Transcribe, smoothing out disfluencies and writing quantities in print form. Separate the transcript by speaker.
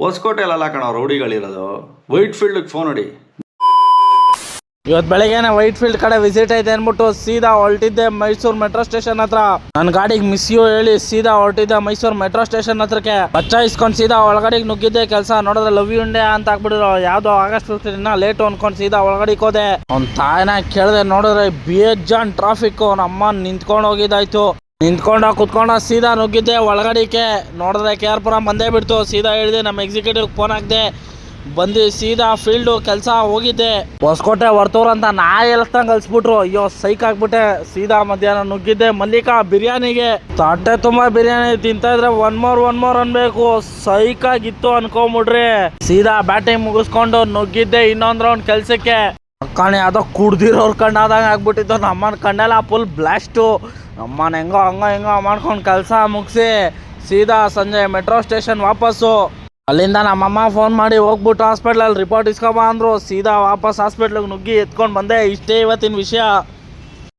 Speaker 1: ಹೊಸಕೋಟೆಲ್ಲ ಕಣ ರೌಡಿಗಳಿರೋದು. White field phone ಹೊಡಿ.
Speaker 2: ಇವತ್ತು ಬೆಳಗ್ಗೆನೆ ವೈಟ್ ಫೀಲ್ಡ್ ಕಡೆ ವಿಸಿಟ್ ಐತೆ ಅಂದ್ಬಿಟ್ಟು ಸೀದಾ ಹೊರಟಿದ್ದೆ ಮೈಸೂರು ಮೆಟ್ರೋ ಸ್ಟೇಷನ್ ಹತ್ರ. ನನ್ನ ಗಾಡಿಗೆ ಮಿಸ್ ಯು ಹೇಳಿ ಸೀದಾ ಹೊರಟಿದ್ದೆ ಮೈಸೂರು ಮೆಟ್ರೋ ಸ್ಟೇಷನ್ ಹತ್ರಕ್ಕೆ. ಬಚ್ಚ ಇಸ್ಕೊಂಡು ಸೀದಾ ಒಳಗಡೆ ನುಗ್ಗಿದ್ದೆ. ಕೆಲಸ ನೋಡಿದ್ರೆ ಲವ್ ಯು ಇಂಡಿಯಾ ಅಂತ ಹಾಕ್ಬಿಟ್ಟಿರೋ. ಯಾವ್ದೋ ಆಗಸ್ಟ್ 15 ಲೇಟು ಅನ್ಕೊಂಡು ಸೀದಾ ಒಳಗಡೆ ಹೋದೆ. ಅವ್ನ ತಾಯಿನ ಕೇಳಿದೆ, ನೋಡಿದ್ರೆ ಬೇಜಾನ್ ಟ್ರಾಫಿಕ್. ನಮ್ಮ ನಿಂತ್ಕೊಂಡು ಹೋಗಿದ್ದಾಯ್ತು. ನಿಂತ್ಕೊಂಡ ಕುತ್ಕೊಂಡ ಸೀದಾ ನುಗ್ಗಿದ್ದೆ ಒಳಗಡಿಕೆ. ನೋಡಿದ್ರೆ KR ಬಂದೇ ಬಿಡ್ತು. ಸೀದಾ ಹೇಳಿದೆ ನಮ್ಮ ಎಕ್ಸಿಕ್ಯೂಟಿವ್ ಫೋನ್ ಹಾಕಿದೆ. ಬಂದು ಸೀದಾ ಫೀಲ್ಡು ಕೆಲಸ ಹೋಗಿದ್ದೆ. ಹೊಸಕೋಟೆ ವರ್ತೂರ್ ಅಂತ ಎಲ್ಸ್ದಂಗೆ ಕಲಿಸ್ಬಿಟ್ರು. ಅಯ್ಯೋ ಸೈಕ್ ಆಗ್ಬಿಟ್ಟೆ. ಸೀದಾ ಮಧ್ಯಾಹ್ನ ನುಗ್ಗಿದ್ದೆ ಮಲ್ಲಿಕಾ ಬಿರಿಯಾನಿಗೆ. ತಟ್ಟೆ ತುಂಬ ಬಿರಿಯಾನಿ ತಿಂತಾ ಇದ್ರೆ ಒನ್ ಮೋರ್ ಅನ್ಬೇಕು. ಸೈಕ್ ಆಗಿತ್ತು ಅನ್ಕೊಂಬಿಡ್ರಿ. ಸೀದಾ ಬ್ಯಾಟಿಂಗ್ ಮುಗಿಸ್ಕೊಂಡು ನುಗ್ಗಿದ್ದೆ ಇನ್ನೊಂದು ರೌಂಡ್ ಕೆಲ್ಸಕ್ಕೆ. ಅಕ್ಕಣೆ ಅದೋ ಕುಡ್ದಿರೋರ್ ಕಣ್ಣಾದಂಗೆ ಆಗ್ಬಿಟ್ಟಿತ್ತು. ನಮ್ಮನ ಕಣ್ಣೆಲ್ಲ ಫುಲ್ ಬ್ಲಾಸ್ಟು. ನಮ್ಮನ ಹೆಂಗೋ ಮಾಡ್ಕೊಂಡು ಕೆಲಸ ಮುಗಿಸಿ ಸೀದಾ ಸಂಜೆ ಮೆಟ್ರೋ ಸ್ಟೇಷನ್ ವಾಪಸ್ಸು. ಅಲ್ಲಿಂದ ನಮ್ಮಮ್ಮ ಫೋನ್ ಮಾಡಿ ಹೋಗ್ಬಿಟ್ಟು ಹಾಸ್ಪಿಟ್ಲಲ್ಲಿ ರಿಪೋರ್ಟ್ ಇಸ್ಕೊಬ ಅಂದರು. ಸೀದಾ ವಾಪಸ್ ಹಾಸ್ಪಿಟ್ಲಿಗೆ ನುಗ್ಗಿ ಎತ್ಕೊಂಡು ಬಂದೆ. ಇಷ್ಟೇ ಇವತ್ತಿನ ವಿಷಯ.